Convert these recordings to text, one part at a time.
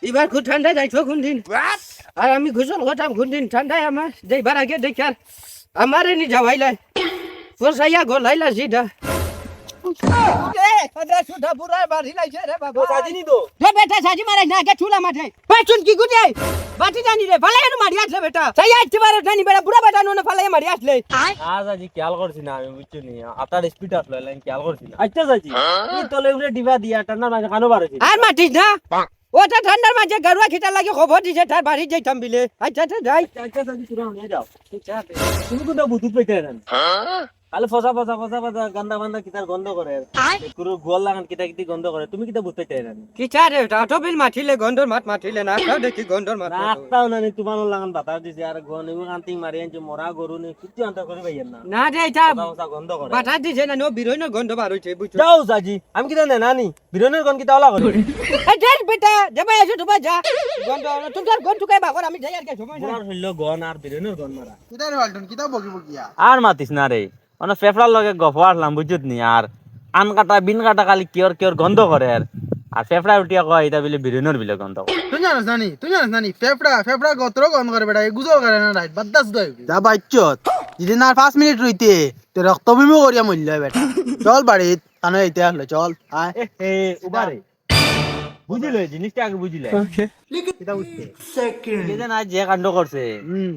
এবার খুব ঠান্ডা যাইছো কোন দিন আর আমি গোসল করতাম কোন দিন ঠান্ডায় আমার যাইবার আগে দেখার আমার এনে যাওয়াইলাই পোষাইয়া গলাইলা সিধা বাটি জানি রে ভালো মারি আসলে বেটা চাই আসতে পারে জানি বেটা বুড়া বেটা নো ফালাই মারি আসলে আজ আজি খেয়াল করছি না আমি বুঝছি নি আটার স্পিড আসলো লাইন খেয়াল করছি না আচ্ছা যাচ্ছি তুই তলে উঠে ডিবা দিয়া ঠান্ডা মাঝে কানো বাড়াইছি আর মাটিস না ওটা ঠান্ডার মাঝে গাড়ুয়া খিটা লাগে খবর দিছে তার বাড়ি যাইতাম বিলে আচ্ছা যাই আচ্ছা যাচ্ছি তোরা নিয়ে যাও তুমি কিন্তু বুতুত পেতে না খালি ফসা ফসা ফসা ফসা গান্দা বান্দা কিতার গন্ধ করে কুরু গোল লাগান কিতা কিতি গন্ধ করে তুমি কিতা বুঝতে চাই না কি চারে অটোবিল মাটিলে গন্ডর মাত মাটিলে না তাও দেখি গন্ডর মাত রাস্তাও না তোমার লাগান বাতাস দিছে আর গনে আন্তি মারি আনছে মরা গরু নে কিছু আন্তা করে ভাইয়েন না না রে এটা ফসা গন্ধ করে বাতাস দিছে না নো বিরইনের গন্ধ বার হইছে বুঝছো যাও সাজি আমি কিতা না নানি বিরনের গন কিতা ওলা করে এই দেখ বেটা যাবা এসে তো যা গন্ধ তোমার গন্ধ কাই বাগর আমি যাই আর কে সময় না মোর হইল গন আর বিরনের গন মারা কিতারে ওয়ালটন কিতা বকি বকিয়া আর মাতিস না রে মানে ফেফড়ার লগে গফ আসলাম বুঝত নি আর আন কাটা বিন কাটা খালি কিয়র কিয়র গন্ধ করে আর ফেফড়া উঠিয়া কয় এটা বিলে বিরনের বিলে গন্ধ করে তুই জানিস নানি ফেফড়া গত্র গন্ধ করে বেটা গুজল করে না রাইট বাদাস দই যা বাইচ্চত যদি না 5 মিনিট রইতে তে রক্তবিমু করিয়া মইল বেটা চল বাড়িত কানো এইতে আসলে চল আয় এ উবারে বুঝিলে জিনিসটা আগে বুঝিলে কিতা বুঝতে এই যে না যে কাণ্ড করছে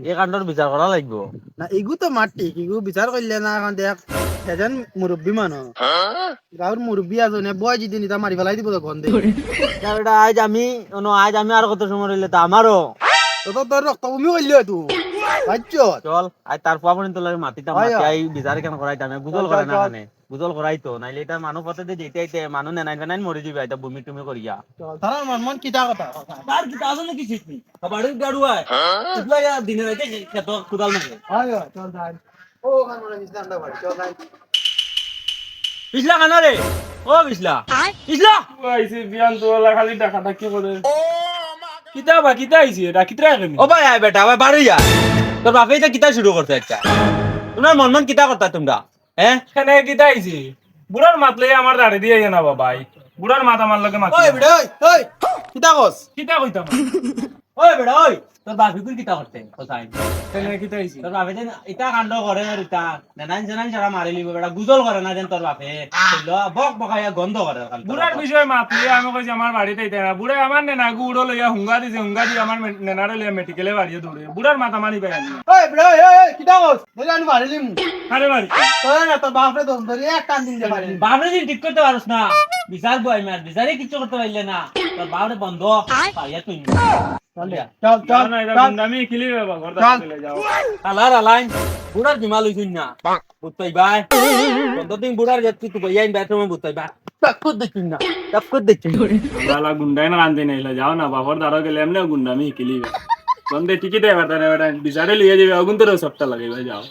এই কাণ্ডর বিচার করা লাগবে না ইগু তো মাটি ইগু বিচার করলে না এখন দেখ এজন মুরব্বী মানুষ গাঁর মুরব্বী আছে না বয় যদি নিতা মারি ফেলাই দিব তো গন্ধে এটা আজ আমি আর কত সময় রইলে তো আমারও তো তোর রক্তভূমি করলি তুই বাইচ্চত চল আজ তার পাবনি তো লাগে মাটিটা মাটি আই বিচার কেন করাইতাম গুজল করে না কানে গুজল করাইতো নাইলে এটা মানুষ পথে দিয়ে যেতে মানুষ নেনাই নেনাই মরে যাবে এটা বমি টুমি করিয়া তারা মন কিতা কথা তার কি তাজ নাকি শিখনি বাড়ি গাড়ুয়ায় তুই দিনে রাতে কত কুদাল লাগে আয় চল যাই ও কান মনে মিস্তান দা বাড়ি চল যাই বিছলা কানা রে ও বিছলা বিছলা আইছে বিয়ান তোলা খালি টাকা টাকি করে কিতা বা কিতা আইছে এটা কিতা কেন ও ভাই আয় বেটা ভাই বাড়ি যা তোর বাপে এটা কিতা শুরু করতে আচ্ছা তোমার মন কিতা করতা তোমরা হ্যাঁ এখানে কিতা আইছে বুড়ার মাতলে আমার দাড়ি দিয়ে না বাবাই বুড়ার মাথা আমার লগে মাত ওই বেটা ওই কিতা কস কিতা কইতাম ওই বেটা ওই তোর বাপে কুল কিতা করতে কোথায় এখানে কিতা আইছে তোর বাপে যেন ইটা কাণ্ড করে না ইটা নেনান জেনান ছাড়া মারি লিব বেটা গুজল করে না যেন তোর বাপে বক বকাইয়া গন্ধ করে বুড়ার বিষয় মাতলে আমি কইছি আমার বাড়িতে আইতে না বুড়া আমার নেনা গুড়ো লইয়া হুঙ্গা দিছে হুঙ্গা দিয়ে আমার নেনারে লইয়া মেডিকেলে বাড়িয়ে দৌড়ে বুড়ার মাথা মারি পাই আনি ওই বেটা ওই কিতা কস ধরে আনি মারিলিম আরে বাড়ি তোর না তোর বাপরে দম ধরে এক টান দিন দে মারি বাপরে দিন ঠিক করতে পারছ না বিচার বই মার বিচারে কিছু করতে পারলে না তোর বাপরে বন্ধ পাইয়া তুই চল চল না এটা গুন্ডামি খেলি বাবা ঘর চলে যাও আলার আলাইন বুড়ার বিমাল হইছুন না বুঝতাই বাই বন্ধ দিন বুড়ার যাচ্ছি তুই বইয়াইন বাথরুমে বুঝতাই বা তাকত দেখুন না তাকত দেখুন বালা গুন্ডাই না কান্দি নাইলা যাও না বাবার দাঁড়ো গেলে এমনি গুন্ডামি খেলি বন্ধে টিকিট এবার বিচারে লিয়ে যাবে আগুন তোর সবটা লাগাইবা যাও